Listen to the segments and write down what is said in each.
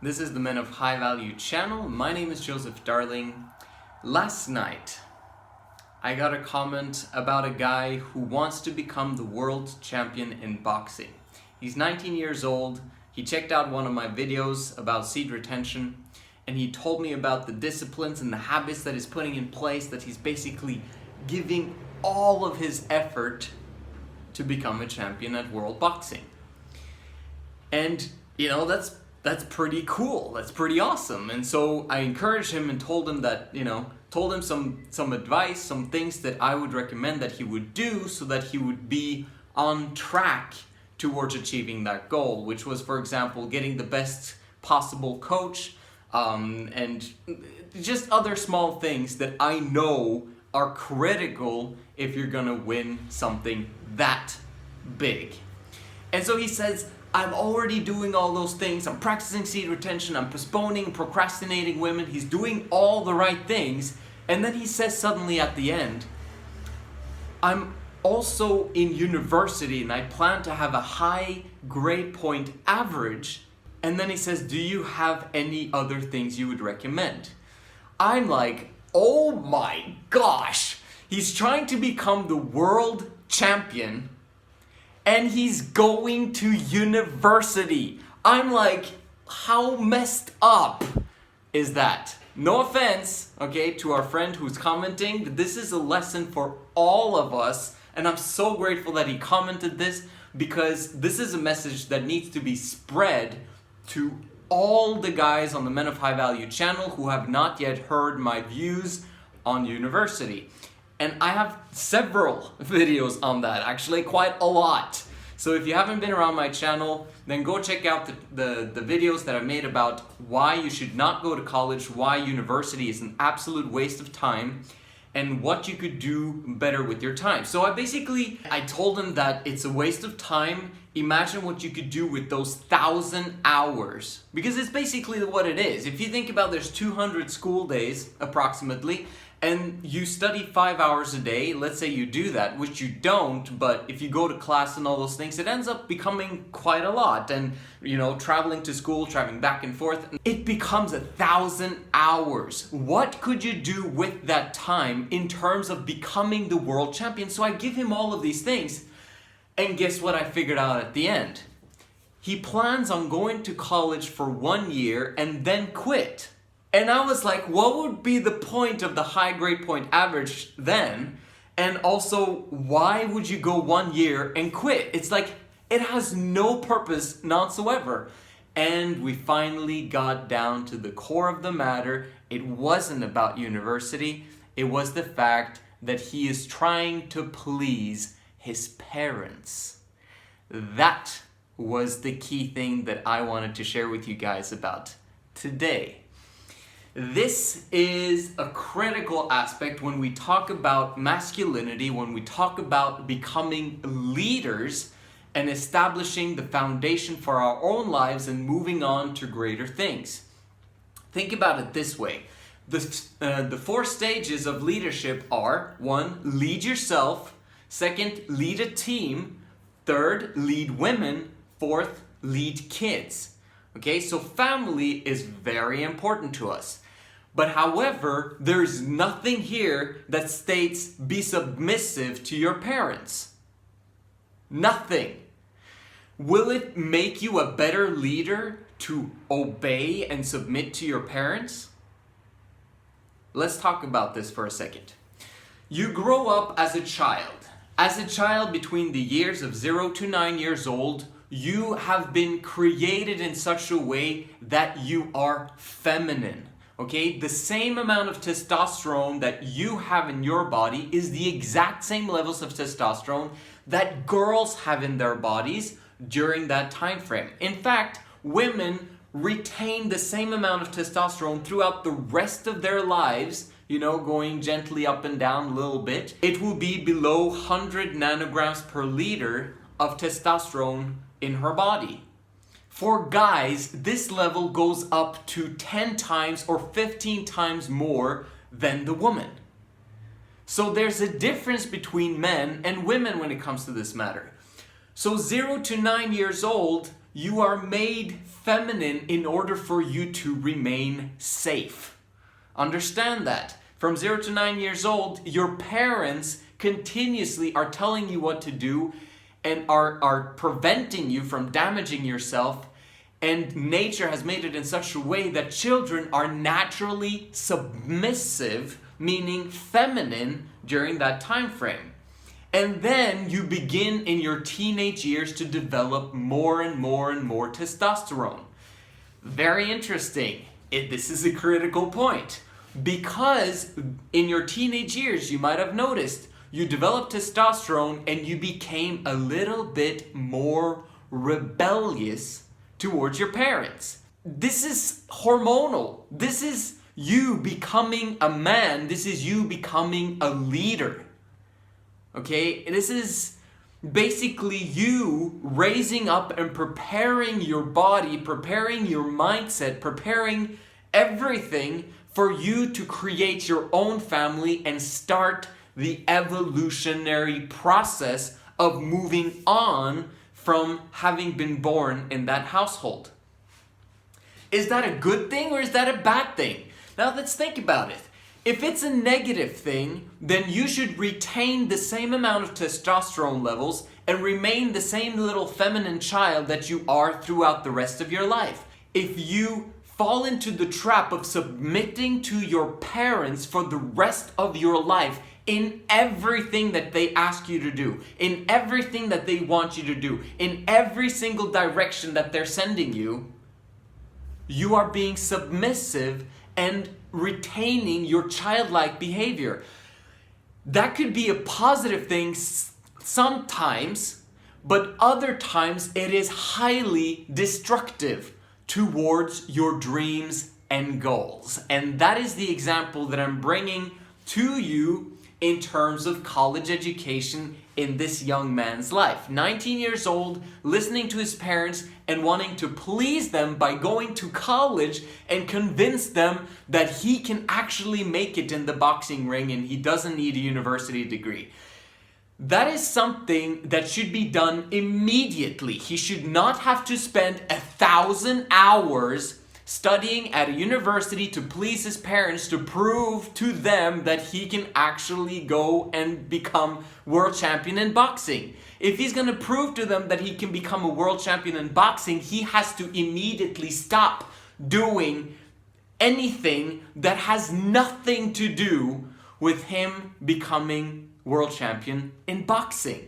This is the Men of High Value channel. My name is Joseph Darling. Last night, I got a comment about a guy who wants to become the world champion in boxing. He's 19 years old. He checked out one of my videos about seed retention, and he told me about the disciplines and the habits that he's putting in place, that he's basically giving all of his effort to become a champion at world boxing. And you know, that's pretty cool. That's pretty awesome. And so I encouraged him and told him that, told him some advice, some things that I would recommend that he would do so that he would be on track towards achieving that goal, which was, for example, getting the best possible coach, and just other small things that I know are critical if you're gonna win something that big. And so he says, I'm already doing all those things. I'm practicing seed retention. I'm postponing, procrastinating women. He's doing all the right things. And then he says suddenly at the end, I'm also in university and I plan to have a high grade point average. And then he says, do you have any other things you would recommend? I'm like, oh my gosh. He's trying to become the world champion and he's going to university. I'm like, how messed up is that? No offense, okay, to our friend who's commenting, but this is a lesson for all of us. And I'm so grateful that he commented this, because this is a message that needs to be spread to all the guys on the Men of High Value channel who have not yet heard my views on university. And I have several videos on that, actually quite a lot. So if you haven't been around my channel, then go check out the videos that I made about why you should not go to college, why university is an absolute waste of time, and what you could do better with your time. So I told him that it's a waste of time. Imagine what you could do with those 1,000 hours. Because it's basically what it is. If you think about, there's 200 school days approximately, and you study 5 hours a day. Let's say you do that, which you don't, but if you go to class and all those things, it ends up becoming quite a lot. And traveling to school, traveling back and forth, it becomes 1,000 hours. What could you do with that time in terms of becoming the world champion? So I give him all of these things, and guess what I figured out at the end? He plans on going to college for 1 year and then quit. And I was like, what would be the point of the high grade point average then? And also, why would you go 1 year and quit? It's like, it has no purpose whatsoever. And we finally got down to the core of the matter. It wasn't about university. It was the fact that he is trying to please his parents. That was the key thing that I wanted to share with you guys about today. This is a critical aspect when we talk about masculinity, when we talk about becoming leaders and establishing the foundation for our own lives and moving on to greater things. Think about it this way. The 4 stages of leadership are: 1, lead yourself; 2nd, lead a team; 3rd, lead women; 4th, lead kids. Okay, so family is very important to us. But however, there's nothing here that states be submissive to your parents. Nothing. Will it make you a better leader to obey and submit to your parents? Let's talk about this for a second. You grow up as a child. As a child between the years of 0 to 9 years old, you have been created in such a way that you are feminine. Okay, the same amount of testosterone that you have in your body is the exact same levels of testosterone that girls have in their bodies during that time frame. In fact, women retain the same amount of testosterone throughout the rest of their lives, going gently up and down a little bit. It will be below 100 nanograms per liter of testosterone in her body. For guys, this level goes up to 10 times or 15 times more than the woman. So there's a difference between men and women when it comes to this matter. So 0 to 9 years old, You are made feminine in order for you to remain safe. Understand that. From 0 to 9 years old, your parents continuously are telling you what to do and are preventing you from damaging yourself. And nature has made it in such a way that children are naturally submissive, meaning feminine, during that time frame. And then you begin in your teenage years to develop more and more and more testosterone. Very interesting. This is a critical point. Because in your teenage years, you might have noticed, you developed testosterone and you became a little bit more rebellious towards your parents. This is hormonal. This is you becoming a man. This is you becoming a leader. Okay? This is basically you raising up and preparing your body, preparing your mindset, preparing everything for you to create your own family and start the evolutionary process of moving on from having been born in that household. Is that a good thing or is that a bad thing? Now let's think about it. If it's a negative thing, then you should retain the same amount of testosterone levels and remain the same little feminine child that you are throughout the rest of your life. If you fall into the trap of submitting to your parents for the rest of your life in everything that they ask you to do, in everything that they want you to do, in every single direction that they're sending you, you are being submissive and retaining your childlike behavior. That could be a positive thing sometimes, but other times it is highly destructive towards your dreams and goals. And that is the example that I'm bringing to you in terms of college education in this young man's life. 19 years old, listening to his parents and wanting to please them by going to college and convince them that he can actually make it in the boxing ring and he doesn't need a university degree. That is something that should be done immediately. He should not have to spend 1,000 hours studying at a university to please his parents to prove to them that he can actually go and become world champion in boxing. If he's going to prove to them that he can become a world champion in boxing, he has to immediately stop doing anything that has nothing to do with him becoming world champion in boxing.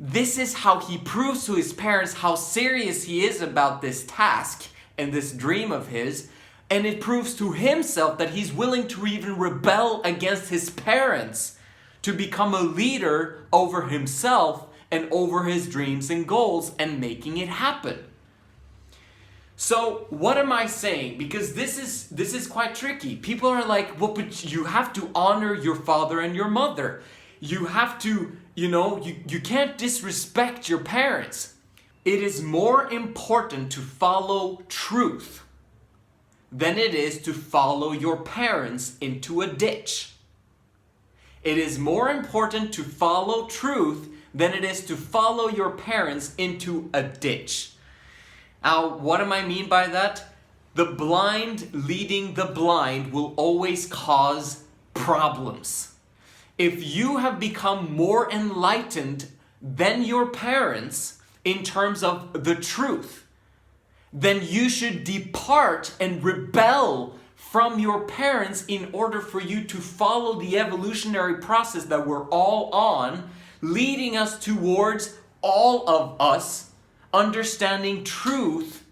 This is how he proves to his parents how serious he is about this task and this dream of his, and it proves to himself that he's willing to even rebel against his parents to become a leader over himself and over his dreams and goals and making it happen. So what am I saying? Because this is quite tricky. People are like, well, but you have to honor your father and your mother. You have to, you can't disrespect your parents. It is more important to follow truth than it is to follow your parents into a ditch. It is more important to follow truth than it is to follow your parents into a ditch. Now, what do I mean by that? The blind leading the blind will always cause problems. If you have become more enlightened than your parents in terms of the truth, then you should depart and rebel from your parents in order for you to follow the evolutionary process that we're all on, leading us towards all of us understanding truth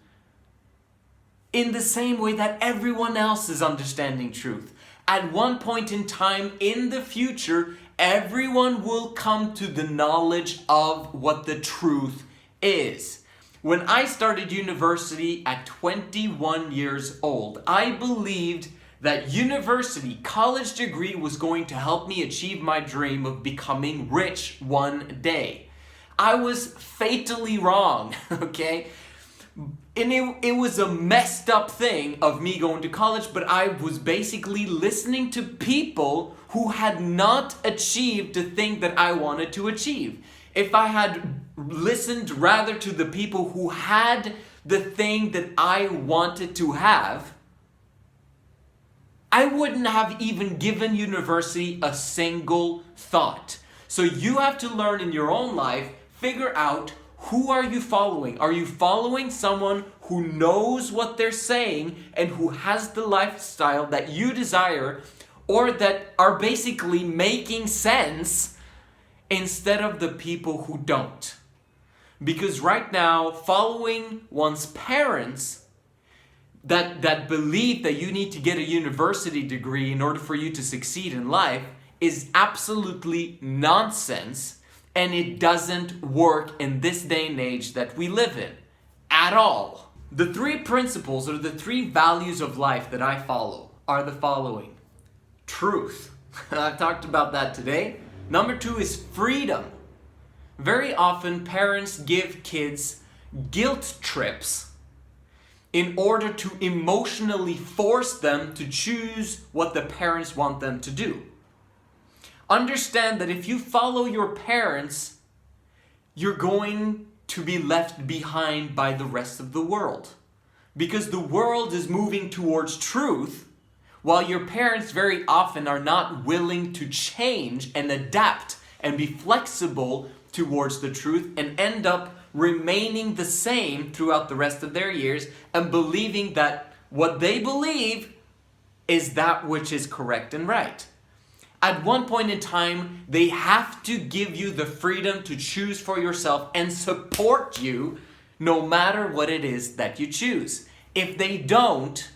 in the same way that everyone else is understanding truth. At one point in time in the future, everyone will come to the knowledge of what the truth is. When I started university at 21 years old, I believed that university, college degree was going to help me achieve my dream of becoming rich one day. I was fatally wrong, okay? And it was a messed up thing of me going to college, but I was basically listening to people who had not achieved the thing that I wanted to achieve. If I had listened rather to the people who had the thing that I wanted to have, I wouldn't have even given university a single thought. So you have to learn in your own life, figure out, who are you following? Are you following someone who knows what they're saying and who has the lifestyle that you desire, or that are basically making sense instead of the people who don't? Because right now, following one's parents that believe that you need to get a university degree in order for you to succeed in life is absolutely nonsense, and it doesn't work in this day and age that we live in at all. The 3 principles or the 3 values of life that I follow are the following. Truth. I've talked about that today. Number 2 is freedom. Very often parents give kids guilt trips in order to emotionally force them to choose what the parents want them to do. Understand that if you follow your parents, you're going to be left behind by the rest of the world. Because the world is moving towards truth, while your parents very often are not willing to change and adapt and be flexible towards the truth, and end up remaining the same throughout the rest of their years and believing that what they believe is that which is correct and right. At one point in time, they have to give you the freedom to choose for yourself and support you no matter what it is that you choose. If they don't,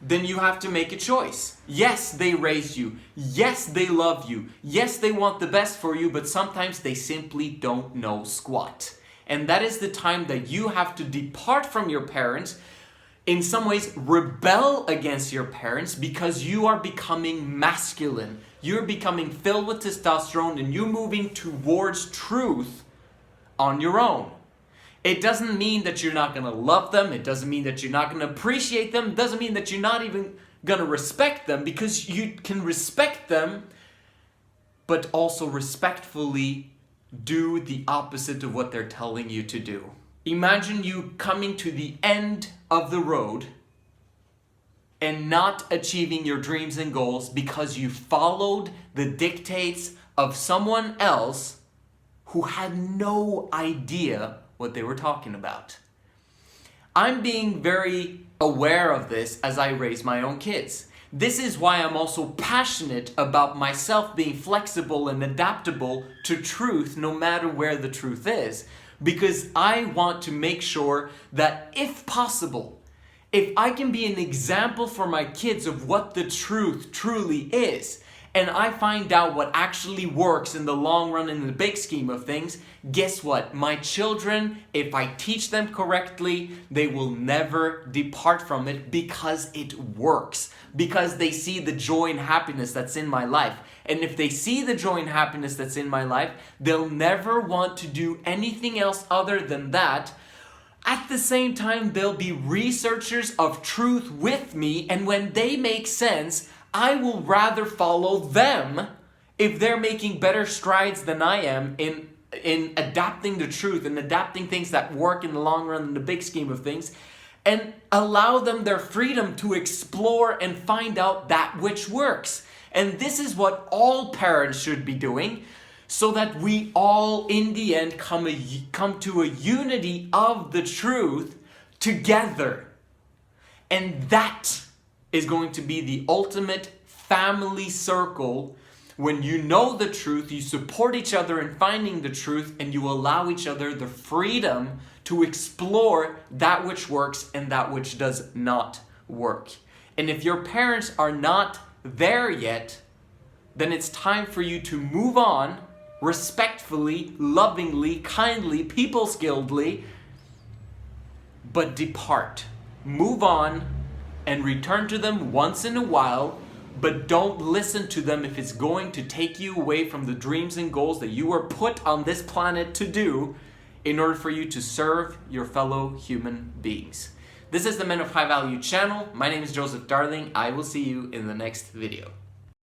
then you have to make a choice. Yes, they raised you. Yes, they love you. Yes, they want the best for you, but sometimes they simply don't know squat. And that is the time that you have to depart from your parents, in some ways rebel against your parents, because you are becoming masculine. You're becoming filled with testosterone and you're moving towards truth on your own. It doesn't mean that you're not going to love them. It doesn't mean that you're not going to appreciate them. It doesn't mean that you're not even going to respect them, because you can respect them, but also respectfully do the opposite of what they're telling you to do. Imagine you coming to the end of the road and not achieving your dreams and goals because you followed the dictates of someone else who had no idea what they were talking about. I'm being very aware of this as I raise my own kids. This is why I'm also passionate about myself being flexible and adaptable to truth, no matter where the truth is. Because I want to make sure that, if possible, if I can be an example for my kids of what the truth truly is, and I find out what actually works in the long run in the big scheme of things, guess what? My children, if I teach them correctly, they will never depart from it because it works. Because they see the joy and happiness that's in my life. And if they see the joy and happiness that's in my life, they'll never want to do anything else other than that. At the same time, they'll be researchers of truth with me, and when they make sense, I will rather follow them if they're making better strides than I am in adapting the truth and adapting things that work in the long run in the big scheme of things, and allow them their freedom to explore and find out that which works. And this is what all parents should be doing, so that we all in the end come to a unity of the truth together. And that is going to be the ultimate family circle. When you know the truth, you support each other in finding the truth, and you allow each other the freedom to explore that which works and that which does not work. And if your parents are not there yet, then it's time for you to move on respectfully, lovingly, kindly, people-skilledly, but depart. Move on and return to them once in a while, but don't listen to them if it's going to take you away from the dreams and goals that you were put on this planet to do in order for you to serve your fellow human beings. This is the Men of High Value channel. My name is Joseph Darling. I will see you in the next video.